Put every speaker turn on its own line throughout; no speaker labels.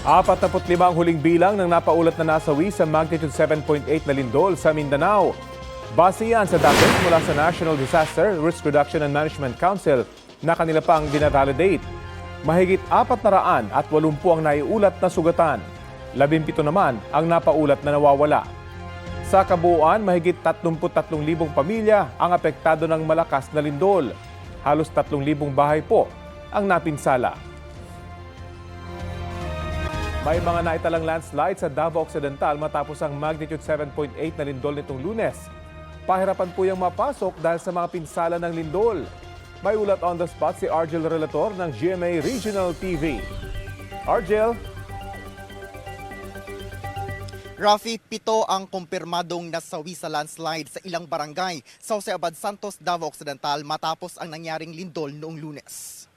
45 ang huling bilang ng napaulat na nasawi sa magnitude 7.8 na lindol sa Mindanao. Base yan sa datos mula sa National Disaster Risk Reduction and Management Council na kanila pang dinavalidate. Mahigit 480 ang naiulat na sugatan. 17 naman ang napaulat na nawawala. Sa kabuuan, mahigit 33,000 pamilya ang apektado ng malakas na lindol. Halos 3,000 bahay po ang napinsala. May mga naitalang landslide sa Davao Occidental matapos ang magnitude 7.8 na lindol nitong Lunes. Pahirapan po yung mapasok dahil sa mga pinsala ng lindol. May ulat on the spot si Argel Relator ng GMA Regional TV. Argel?
Rafi, 7 ang kumpirmadong nasawi sa landslide sa ilang barangay sa Jose Abad Santos, Davao Occidental matapos ang nangyaring lindol noong Lunes.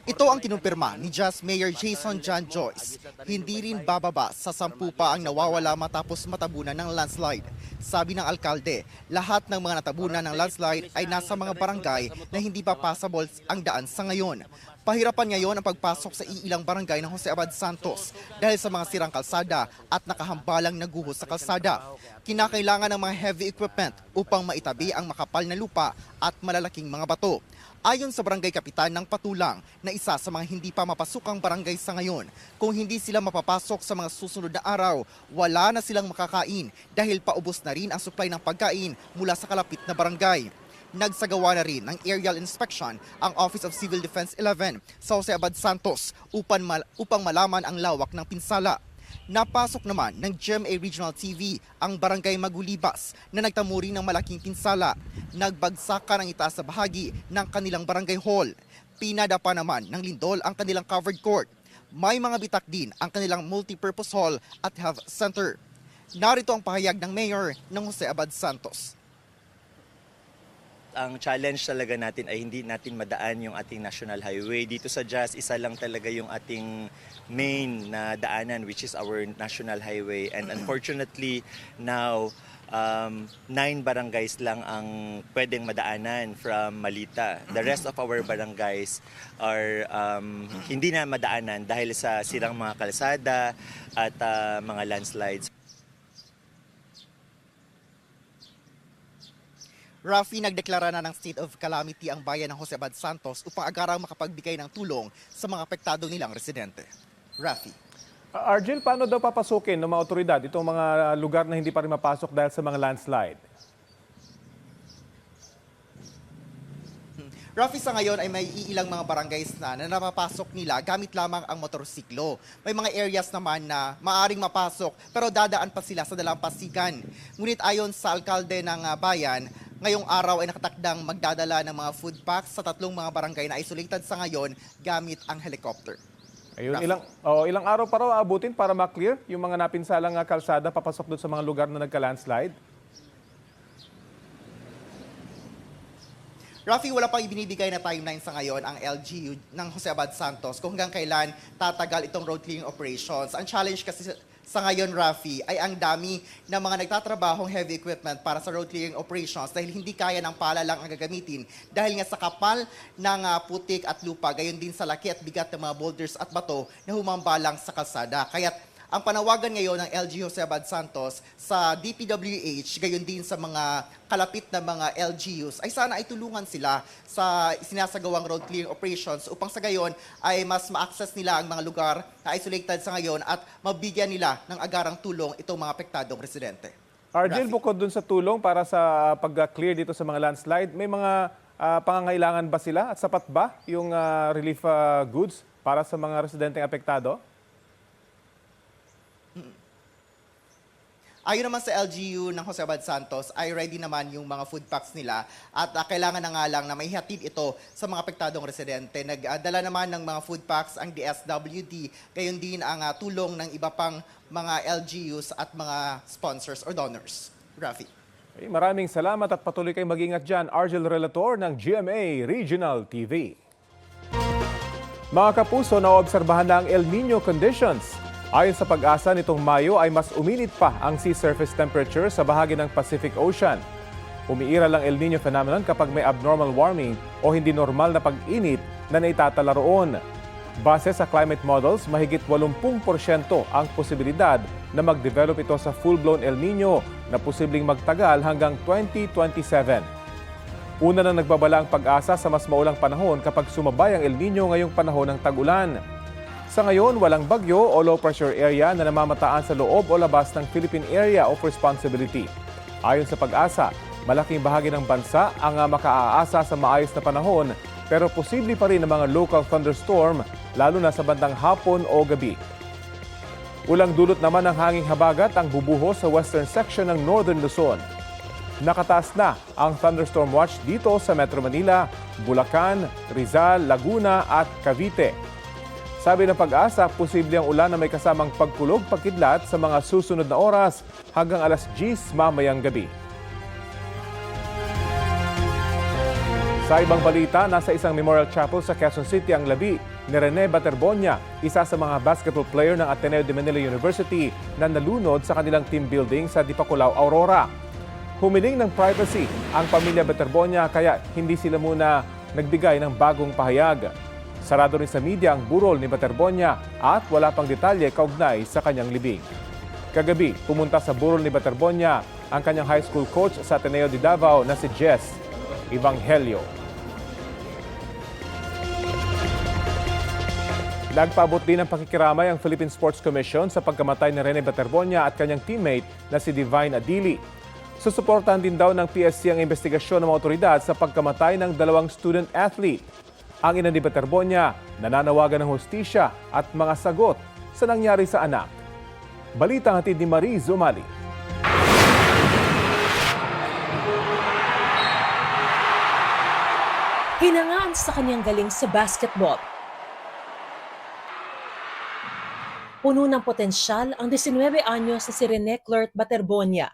Ito ang kinumpirma ni Just Mayor Jason John Joyce. Hindi rin bababa sa 10 pa ang nawawala matapos matabunan ng landslide. Sabi ng alkalde, lahat ng mga natabunan ng landslide ay nasa mga barangay na hindi pa passable ang daan sa ngayon. Pahirapan ngayon ang pagpasok sa iilang barangay ng Jose Abad Santos dahil sa mga sirang kalsada at nakahambalang naguhos sa kalsada. Kinakailangan ng mga heavy equipment upang maitabi ang makapal na lupa at malalaking mga bato. Ayon sa barangay kapitan ng Patulang na isa sa mga hindi pa mapasukang barangay sa ngayon, kung hindi sila mapapasok sa mga susunod na araw, wala na silang makakain dahil paubos na rin ang supply ng pagkain mula sa kalapit na barangay. Nagsagawa na rin ng aerial inspection ang Office of Civil Defense 11 sa Jose Abad Santos upang malaman ang lawak ng pinsala. Napasok naman ng GMA Regional TV ang Barangay Magulibas na nagtamuri ng malaking pinsala. Nagbagsakan ang itaas na bahagi ng kanilang barangay hall. Pinadapa naman ng lindol ang kanilang covered court. May mga bitak din ang kanilang multipurpose hall at health center. Narito ang pahayag ng Mayor ng Jose Abad Santos.
Ang challenge talaga natin ay hindi natin madaan yung ating national highway. Dito sa Jas, isa lang talaga yung ating main na daanan, which is our national highway. And unfortunately, now, 9 barangays lang ang pwedeng madaanan from Malita. The rest of our barangays are hindi na madaanan dahil sa sirang mga kalsada at mga landslides.
Rafi, nagdeklara na ng state of calamity ang bayan ng Jose Abad Santos upang agarang makapagbigay ng tulong sa mga apektado nilang residente. Rafi.
Argel, paano daw papasukin ng mga otoridad itong mga lugar na hindi pa rin mapasok dahil sa mga landslide?
Rafi, sa ngayon ay may iilang mga barangays na napapasok nila gamit lamang ang motorsiklo. May mga areas naman na maaring mapasok pero dadaan pa sila sa dalampasigan. Ngunit ayon sa alkalde ng bayan, ngayong araw ay nakatakdang magdadala ng mga food packs sa 3 mga barangay na isolated sa ngayon gamit ang helicopter.
Ayun, ilang araw pa raw aabutin para ma-clear yung mga napinsalang kalsada papasok doon sa mga lugar na nagka-landslide?
Rafi, wala pang ibinibigay na timeline sa ngayon ang LGU ng Jose Abad Santos kung hanggang kailan tatagal itong road clearing operations. Ang challenge kasi sa ngayon, Rafi, ay ang dami ng mga nagtatrabahong heavy equipment para sa road clearing operations dahil hindi kaya ng pala lang ang gagamitin dahil nga sa kapal ng putik at lupa, gayon din sa laki at bigat ng mga boulders at bato na humambalang sa kalsada. Kaya ang panawagan ngayon ng LG Jose Abad Santos sa DPWH, gayon din sa mga kalapit na mga LGUs, ay sana ay tulungan sila sa sinasagawang road clearing operations upang sa gayon ay mas ma-access nila ang mga lugar na isolated sa ngayon at mabigyan nila ng agarang tulong itong mga apektadong residente.
Argel, bukod dun sa tulong para sa pag-clear dito sa mga landslide, may mga pangangailangan ba sila at sapat ba yung relief goods para sa mga residenteng apektado?
Ayon naman sa LGU ng Jose Abad Santos ay ready naman yung mga food packs nila at kailangan na nga lang na may hatid ito sa mga apektadong residente. Nagdala naman ng mga food packs ang DSWD, gayon din ang tulong ng iba pang mga LGUs at mga sponsors or donors. Rafi.
Okay, maraming salamat at patuloy kayong mag-ingat dyan. Argel Relator ng GMA Regional TV. Mga kapuso, naobserbahan na ang El Nino conditions. Ayon sa Pag-asa, nitong Mayo ay mas uminit pa ang sea surface temperature sa bahagi ng Pacific Ocean. Umiiral ang El Nino phenomenon kapag may abnormal warming o hindi normal na pag-init na naitatala roon. Base sa climate models, mahigit 80% ang posibilidad na mag-develop ito sa full-blown El Nino na posibleng magtagal hanggang 2027. Una nang nagbabala ang pag-asa sa mas maulang panahon kapag sumabay ang El Nino ngayong panahon ng tag-ulan. Sa ngayon, walang bagyo o low pressure area na namamataan sa loob o labas ng Philippine Area of Responsibility. Ayon sa pag-asa, malaking bahagi ng bansa ang makaaasa sa maayos na panahon pero posible pa rin ang mga local thunderstorm lalo na sa bandang hapon o gabi. Ulang dulot naman ng hanging habagat ang bubuho sa western section ng Northern Luzon. Nakataas na ang thunderstorm watch dito sa Metro Manila, Bulacan, Rizal, Laguna at Cavite. Sabi ng pag-asa, posible ang ulan na may kasamang pagkulog pagkidlat sa mga susunod na oras hanggang alas 10 mamayang gabi. Sa ibang balita, nasa isang memorial chapel sa Quezon City ang labi ni Rene Baterbonia, isa sa mga basketball player ng Ateneo de Manila University na nalunod sa kanilang team building sa Dipaculao, Aurora. Humiling ng privacy ang pamilya Baterbonia kaya hindi sila muna nagbigay ng bagong pahayag. Sarado rin sa media ang burol ni Baterbonia at wala pang detalye kaugnay sa kanyang libing. Kagabi, pumunta sa burol ni Baterbonia ang kanyang high school coach sa Ateneo de Davao na si Jess Evangelio. Nagpaabot din ng pakikiramay ang Philippine Sports Commission sa pagkamatay ni Rene Baterbonia at kanyang teammate na si Divine Adili. Susuportahan din daw ng PSC ang investigasyon ng mga otoridad sa pagkamatay ng dalawang student athlete. Ang ina ni Baterbonia, nananawagan ng hustisya at mga sagot sa nangyari sa anak. Balitang hatid ni Marie Zumali.
Hinangaan sa kanyang galing sa basketball. Puno ng potensyal ang 19 anyos na si Rene Clert Baterbonia.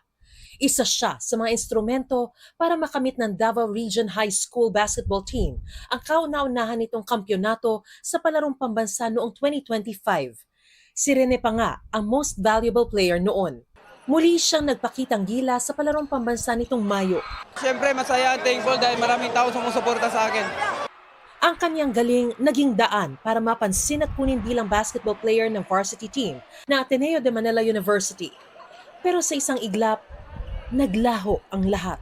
Isa siya sa mga instrumento para makamit ng Davao Region High School basketball team ang kauna-unahan nitong kampyonato sa palarong pambansa noong 2025. Si Rene pa nga ang most valuable player noon. Muli siyang nagpakitang gila sa palarong pambansa nitong Mayo.
Siyempre masaya at thankful dahil maraming tao sumusuporta sa akin.
Ang kanyang galing naging daan para mapansin at kunin bilang basketball player ng varsity team ng Ateneo de Manila University. Pero sa isang iglap, naglaho ang lahat.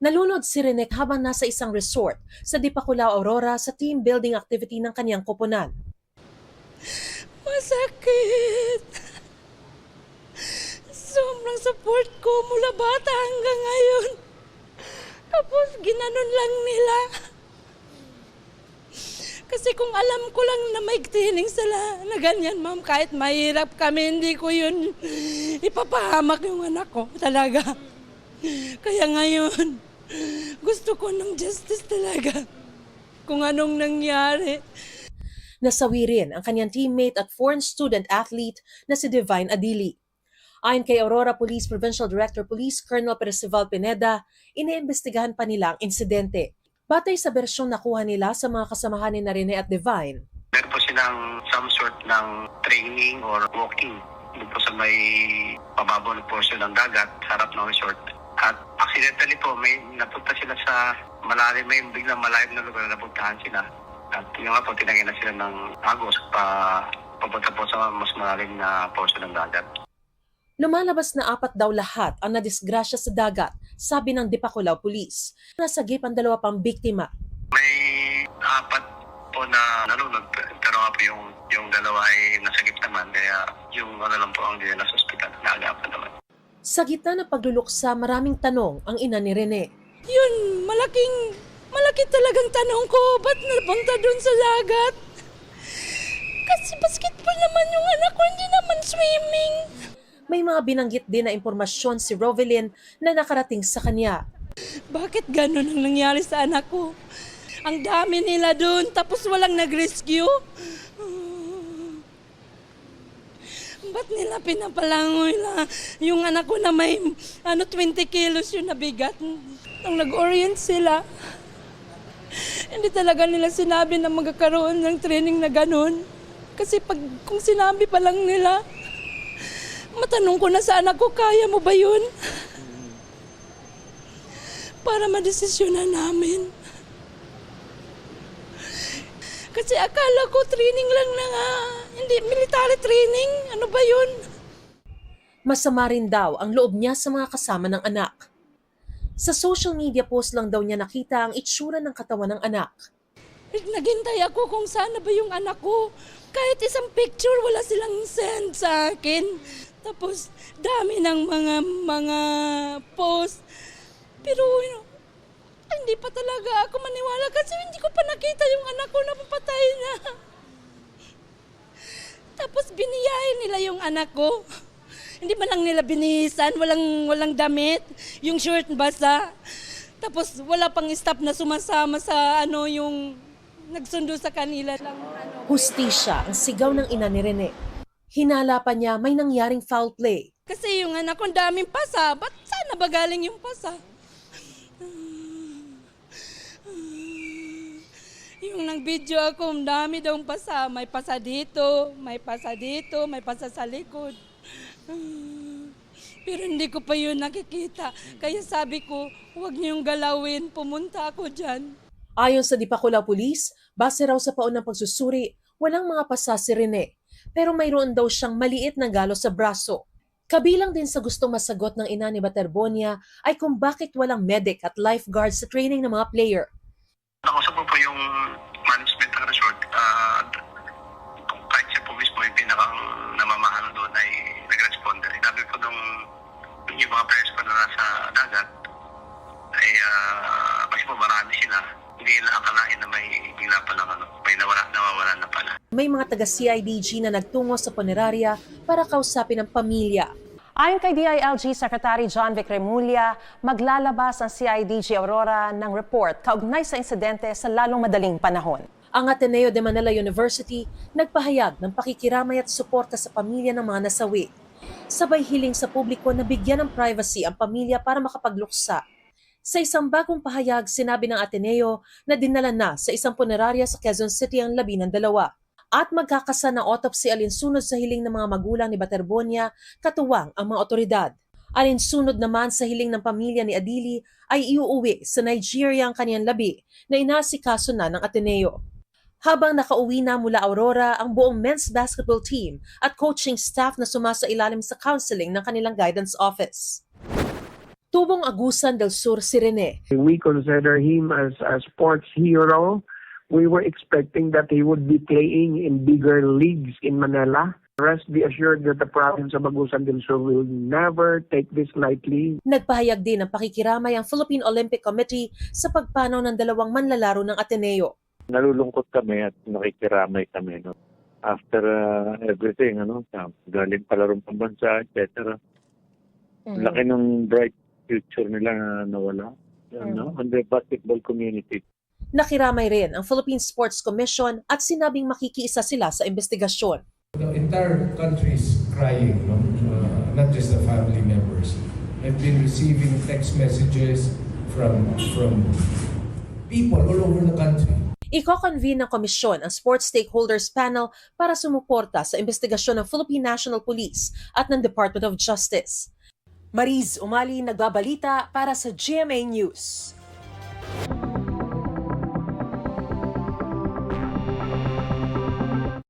Nalunod si Rene habang nasa isang resort sa Dipaculao, Aurora sa team building activity ng kanyang koponan.
Masakit. Sobrang support ko mula bata hanggang ngayon. Tapos ginanon lang nila. Kasi kung alam ko lang na may training sila na ganyan, ma'am, kahit mahirap kami, hindi ko yun ipapahamak yung anak ko talaga. Kaya ngayon, gusto ko ng justice talaga kung anong nangyari.
Nasawi rin ang kanyang teammate at foreign student athlete na si Divine Adili. Ayon kay Aurora Police Provincial Director Police Colonel Percival Pineda, iniimbestigahan pa nila ang insidente. Batay sa bersyon nakuha nila sa mga kasamahan ni Rene at Divine.
Meron po silang some sort ng training or walking doon po sa may pababaw na portion ng dagat, harap ng resort. At accidentally po, may napunta sila sa malalim, may biglang malalim na lugar na napuntahan sila. At yun nga po, tinangin na sila ng agos papunta po sa mas malalim na portion ng dagat.
Lumalabas na 4 daw lahat ang nadisgrasya sa dagat, sabi ng Dipaculao Police. Nasagip ang 2 pang biktima.
May 4 po na nalunod, pero nga po yung 2 ay nasagip naman. Kaya yung lang po ang dinala sa ospital, naagapan naman.
Sa gitna ng pagluluksa, maraming tanong ang ina ni Rene.
Yun, malaki talagang tanong ko, ba't napunta dun sa dagat? Kasi basketball naman yung anak ko, hindi naman swimming.
May mga binanggit din na impormasyon si Rovelyn na nakarating sa kanya.
Bakit ganun ang nangyari sa anak ko? Ang dami nila doon, tapos walang nag-rescue? Ba't nila pinapalangoy lang yung anak ko na may 20 kilos yung nabigat? Nung nag-orient sila, hindi talaga nila sinabi na magkakaroon ng training na ganun. Kasi kung sinabi pa lang nila, matanong ko na sa anak ko, kaya mo ba yun? Para madesisyonan namin. Kasi akala ko training lang na nga, hindi military training. Ano ba yun?
Masama rin daw ang loob niya sa mga kasama ng anak. Sa social media post lang daw niya nakita ang itsura ng katawan ng anak.
Naghintay ako kung saan na ba yung anak ko. Kahit isang picture wala silang send sa akin. Tapos dami ng mga post. Pero hindi pa talaga ako maniwala kasi hindi ko pa nakita yung anak ko na papatay na. Tapos biniyahin nila yung anak ko. Hindi man lang nila binihisan, walang damit, yung shirt basa. Tapos wala pang staff na sumasama sa yung nagsundo sa kanila lang.
Hustisya ang sigaw ng ina ni Rene. Hinala pa niya may nangyaring foul play.
Kasi yung anak ko daming pasa, ba't saan na ba galing yung pasa? Yung nag-video ako, dami daw pasa. May pasa dito, may pasa dito, may pasa sa likod. Pero hindi ko pa yun nakikita. Kaya sabi ko, huwag niyong galawin, pumunta ako dyan.
Ayon sa Dipakulaw Police, base raw sa paunang pagsusuri, walang mga pasa si Rene. Pero mayroon daw siyang maliit na galo sa braso. Kabilang din sa gustong masagot ng ina ni Baterbonia ay kung bakit walang medic at lifeguard sa training ng mga player.
Nakausap ko po yung management ng resort. Kahit siya po mismo, yung pinakang namamahal doon ay nag-responder. Sabi ko nung yung mga players ko na nasa dagat ay kasi po marami sila. Hindi nila akalain na may bigla palang may nawawala na pala.
May mga taga-CIDG na nagtungo sa punerarya para kausapin ang pamilya.
Ayon kay DILG Secretary John Vic Remulla, maglalabas ang CIDG Aurora ng report kaugnay sa insidente sa lalong madaling panahon.
Ang Ateneo de Manila University nagpahayag ng pakikiramay at suporta sa pamilya ng mga nasawi. Sabay hiling sa publiko na bigyan ng privacy ang pamilya para makapagluksa. Sa isang bagong pahayag, sinabi ng Ateneo na dinala na sa isang punerarya sa Quezon City ang 12 at magkakasa ng autopsy alinsunod sa hiling ng mga magulang ni Baterbonia, katuwang ang mga otoridad. Alinsunod naman sa hiling ng pamilya ni Adili ay iuuwi sa Nigeria ang kaniyang labi na inaasikaso na ng Ateneo. Habang nakauwi na mula Aurora ang buong men's basketball team at coaching staff na sumasailalim sa counseling ng kanilang guidance office. Tubong Agusan del Sur si Rene.
We consider him as a sports hero. We were expecting that he would be playing in bigger leagues in Manila. Rest be assured that the province of Agusan del Sur will never take this lightly.
Nagpahayag din ng pakikiramay ang Philippine Olympic Committee sa pagpanaw ng dalawang manlalaro ng Ateneo.
Nalulungkot kami at nakikiramay kami. No? After everything, galing palarong pambansa, etc. Laki ng bright future nila na nawala on the basketball community.
Nakiramay rin ang Philippine Sports Commission at sinabing makikiisa sila sa investigasyon.
The entire country is crying, no? Not just the family members. I've been receiving text messages from people all over the country.
Iko-convene ng komisyon ang Sports Stakeholders Panel para sumuporta sa investigasyon ng Philippine National Police at ng Department of Justice. Mariz Umali nagbabalita para sa GMA News.